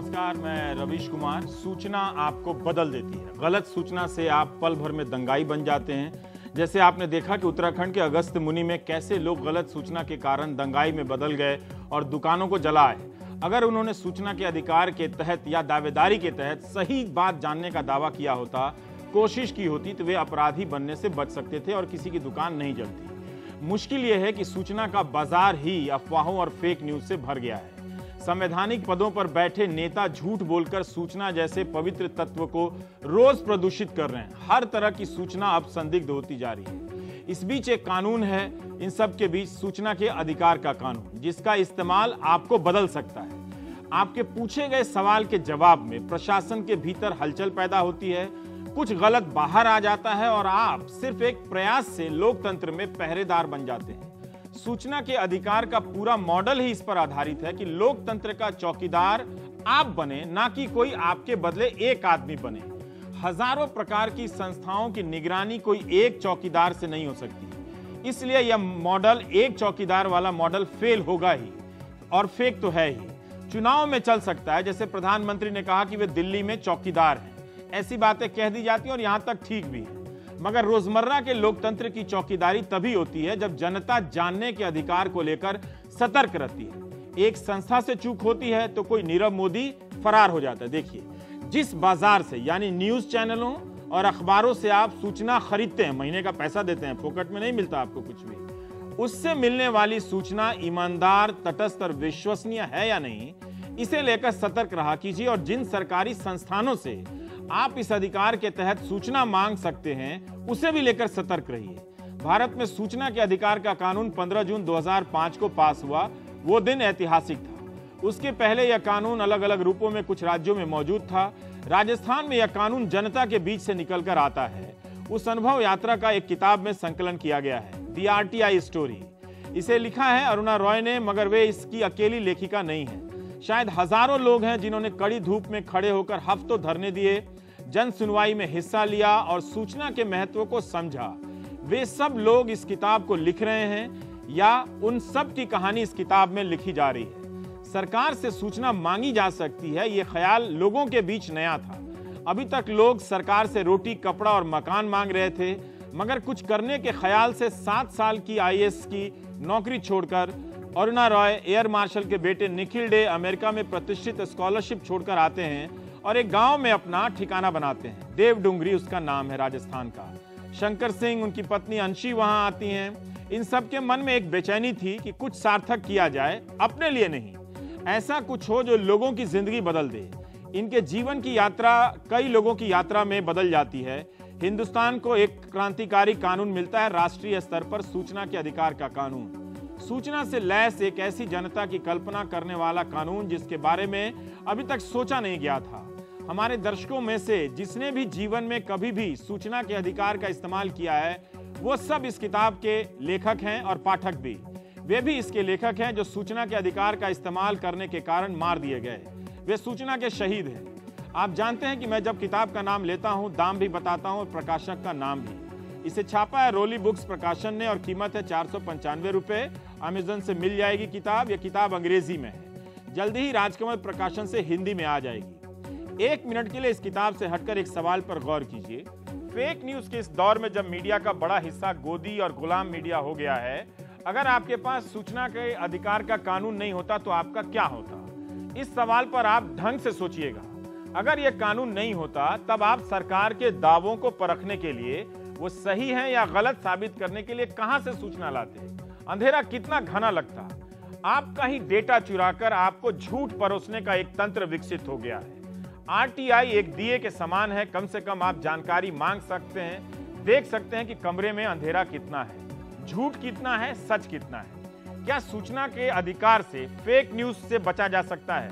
नमस्कार, मैं रवीश कुमार। सूचना आपको बदल देती है। गलत सूचना से आप पल भर में दंगाई बन जाते हैं। जैसे आपने देखा कि उत्तराखंड के अगस्त मुनि में कैसे लोग गलत सूचना के कारण दंगाई में बदल गए और दुकानों को जलाए। अगर उन्होंने सूचना के अधिकार के तहत या दावेदारी के तहत सही बात जानने का दावा किया होता, कोशिश की होती, तो वे अपराधी बनने से बच सकते थे और किसी की दुकान नहीं जलती। मुश्किल यह है कि सूचना का बाजार ही अफवाहों और फेक न्यूज से भर गया है। संवैधानिक पदों पर बैठे नेता झूठ बोलकर सूचना जैसे पवित्र तत्व को रोज प्रदूषित कर रहे हैं। हर तरह की सूचना अब संदिग्ध होती जा रही है। इस बीच एक कानून है, इन सब के बीच सूचना के अधिकार का कानून, जिसका इस्तेमाल आपको बदल सकता है। आपके पूछे गए सवाल के जवाब में प्रशासन के भीतर हलचल पैदा होती है, कुछ गलत बाहर आ जाता है और आप सिर्फ एक प्रयास से लोकतंत्र में पहरेदार बन जाते हैं। सूचना के अधिकार का पूरा मॉडल ही इस पर आधारित है कि लोकतंत्र का चौकीदार आप बने, ना कि कोई आपके बदले एक आदमी बने। हजारों प्रकार की संस्थाओं की निगरानी कोई एक चौकीदार से नहीं हो सकती। इसलिए यह मॉडल, एक चौकीदार वाला मॉडल, फेल होगा ही, और फेक तो है ही। चुनाव में चल सकता है, जैसे प्रधानमंत्री ने कहा कि वे दिल्ली में चौकीदार हैं, ऐसी बातें कह दी जाती हैं और यहां तक ठीक भी है। मगर रोजमर्रा के लोकतंत्र की चौकीदारी तभी होती है जब जनता जानने के अधिकार को लेकर सतर्क रहती है। एक संस्था से चूक होती है तो कोई नीरव मोदी फरार हो जाता है। देखिए, जिस बाजार से, यानी न्यूज चैनलों और अखबारों से आप सूचना खरीदते हैं, महीने का पैसा देते हैं, फोकट में नहीं मिलता आपको कुछ भी, उससे मिलने वाली सूचना ईमानदार, तटस्थ और विश्वसनीय है या नहीं, इसे लेकर सतर्क रहा कीजिए। और जिन सरकारी संस्थानों से आप इस अधिकार के तहत सूचना मांग सकते हैं, उसे भी लेकर सतर्क रहिए। भारत में सूचना के अधिकार का कानून 15 जून 2005 को पास हुआ। वो दिन ऐतिहासिक था। उसके पहले यह कानून अलग अलग रूपों में कुछ राज्यों में मौजूद था। राजस्थान में यह कानून जनता के बीच से निकलकर आता है। उस अनुभव यात्रा का एक किताब में संकलन किया गया है, दी आरटीआई स्टोरी। इसे लिखा है अरुणा रॉय ने, मगर वे इसकी अकेली लेखिका नहीं है। शायद हजारों लोग हैं जिन्होंने कड़ी धूप में खड़े होकर हफ्तों धरने दिए, जन सुनवाई में हिस्सा लिया और सूचना के महत्व को समझा। वे सब लोग इस किताब को लिख रहे हैं, या उन सब की कहानी इस किताब में लिखी जा रही है। सरकार से सूचना मांगी जा सकती है, ये ख्याल लोगों के बीच नया था। अभी तक लोग सरकार से रोटी, कपड़ा और मकान मांग रहे थे, मगर कुछ करने के ख्याल से 7 साल की आईएएस की नौकरी छोड़कर अरुणा रॉय, एयर मार्शल के बेटे निखिल डे अमेरिका में प्रतिष्ठित स्कॉलरशिप छोड़कर आते हैं और एक गांव में अपना ठिकाना बनाते हैं। देवडुंगरी उसका नाम है, राजस्थान का। शंकर सिंह, उनकी पत्नी अंशी वहां आती हैं। इन सब के मन में एक बेचैनी थी कि कुछ सार्थक किया जाए, अपने लिए नहीं, ऐसा कुछ हो जो लोगों की जिंदगी बदल दे। इनके जीवन की यात्रा कई लोगों की यात्रा में बदल जाती है। हिंदुस्तान को एक क्रांतिकारी कानून मिलता है, राष्ट्रीय स्तर पर सूचना के अधिकार का कानून। सूचना से लैस एक ऐसी जनता की कल्पना करने वाला कानून जिसके बारे में अभी तक सोचा नहीं गया था। हमारे दर्शकों में से जिसने भी जीवन में कभी भी सूचना के अधिकार का इस्तेमाल किया है, वो सब इस किताब के लेखक हैं और पाठक भी। वे भी इसके लेखक हैं जो सूचना के अधिकार का इस्तेमाल करने के कारण मार दिए गए। वे सूचना के शहीद हैं। आप जानते हैं कि मैं जब किताब का नाम लेता हूं, दाम भी बताता हूं और प्रकाशक का नाम भी। इसे छापा है रोली बुक्स प्रकाशन ने और कीमत है 495 रुपए। अमेजन से मिल जाएगी किताब। यह किताब अंग्रेजी में है, जल्दी ही राजकमल प्रकाशन से हिंदी में आ जाएगी। एक मिनट के लिए इस किताब से हटकर एक सवाल पर गौर कीजिए। फेक न्यूज के इस दौर में जब मीडिया का बड़ा हिस्सा गोदी और गुलाम मीडिया हो गया है, अगर आपके पास सूचना के अधिकार का कानून नहीं होता तो आपका क्या होता? इस सवाल पर आप ढंग से सोचिएगा। अगर यह कानून नहीं होता, तब आप सरकार के दावों को परखने के लिए, वो सही है या गलत साबित करने के लिए कहां से सूचना लाते? अंधेरा कितना घना लगता। आपका ही डेटा चुराकर आपको झूठ परोसने का एक तंत्र विकसित हो गया है। आरटीआई एक दिए के समान है। कम से कम आप जानकारी मांग सकते हैं, देख सकते हैं कि कमरे में अंधेरा कितना है, झूठ कितना है, सच कितना है। क्या सूचना के अधिकार से फेक न्यूज से बचा जा सकता है?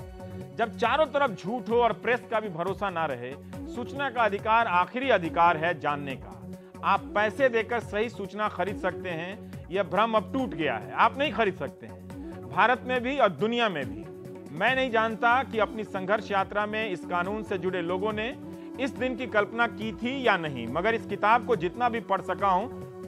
जब चारों तरफ झूठ हो और प्रेस का भी भरोसा ना रहे, सूचना का अधिकार आखिरी अधिकार है जानने का। आप पैसे देकर सही सूचना खरीद सकते हैं, यह भ्रम अब टूट गया है। आप नहीं खरीद सकते हैं, भारत में भी और दुनिया में भी। मैं नहीं जानता कि अपनी संघर्ष यात्रा में इस कानून से जुड़े लोगों ने इस दिन की कल्पना की थी या नहीं, मगर इस किताब को जितना भी पढ़ सका हूं,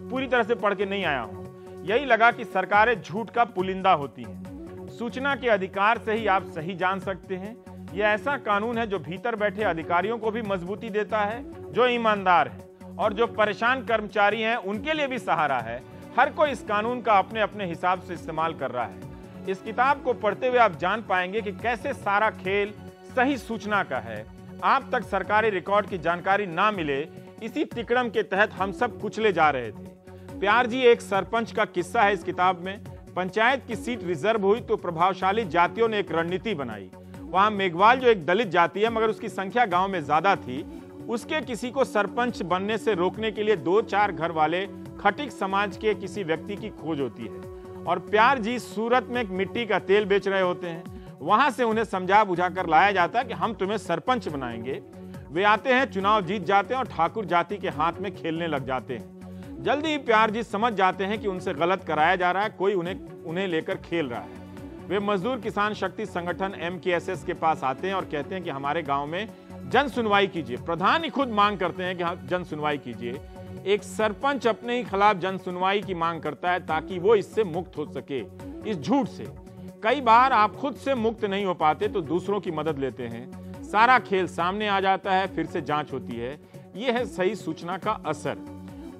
पूरी तरह से पढ़ के नहीं आया हूं। यही लगा कि सरकारें झूठ का पुलिंदा होती हैं। सूचना के अधिकार से ही आप सही जान सकते हैं। यह ऐसा कानून है जो भीतर बैठे अधिकारियों को भी मजबूती देता है, जो ईमानदार है, और जो परेशान कर्मचारी हैं उनके लिए भी सहारा है। हर कोई इस कानून का अपने अपने हिसाब से इस्तेमाल कर रहा है। इस किताब को पढ़ते हुए आप जान पाएंगे कि कैसे सारा खेल सही सूचना का है। आप तक सरकारी रिकॉर्ड की जानकारी ना मिले, इसी तिकड़म के तहत हम सब कुचले जा रहे थे। प्यार जी एक सरपंच का किस्सा है इस किताब में। पंचायत की सीट रिजर्व हुई तो प्रभावशाली जातियों ने एक रणनीति बनाई। वहां मेघवाल जो एक दलित जाति है मगर उसकी संख्या गांव में ज्यादा थी, उसके किसी को सरपंच बनने से रोकने के लिए 2-4 घर वाले खटिक समाज के किसी व्यक्ति की खोज होती है। और प्यार जी सूरत में एक मिट्टी का तेल बेच रहे होते हैं। वहां से उन्हें समझा बुझा कर लाया जाता है कि हम तुम्हें सरपंच बनाएंगे। वे आते हैं, चुनाव जीत जाते हैं और ठाकुर जाति के हाथ में खेलने लग जाते हैं। जल्दी ही प्यार जी समझ जाते हैं कि उनसे गलत कराया जा रहा है, कोई उन्हें लेकर खेल रहा है। वे मजदूर किसान शक्ति संगठन MKSS के पास आते हैं और कहते हैं कि हमारे गांव में जन सुनवाई कीजिए। प्रधान ही खुद मांग करते हैं कि हाँ जन सुनवाई कीजिए। एक सरपंच अपने ही खिलाफ जन सुनवाई की मांग करता है ताकि वो इससे मुक्त हो सके, इस झूठ से। कई बार आप खुद से मुक्त नहीं हो पाते तो दूसरों की मदद लेते हैं। सारा खेल सामने आ जाता है, फिर से जांच होती है। यह है सही सूचना का असर।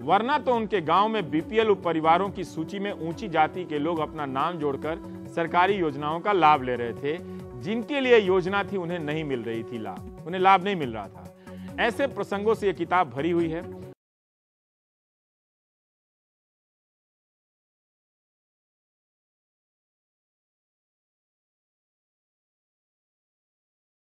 वरना तो उनके गांव में BPL परिवारों की सूची में ऊंची जाति के लोग अपना नाम जोड़कर सरकारी योजनाओं का लाभ ले रहे थे। जिनके लिए योजना थी उन्हें नहीं मिल रही थी लाभ, उन्हें लाभ नहीं मिल रहा था। ऐसे प्रसंगों से यह किताब भरी हुई है।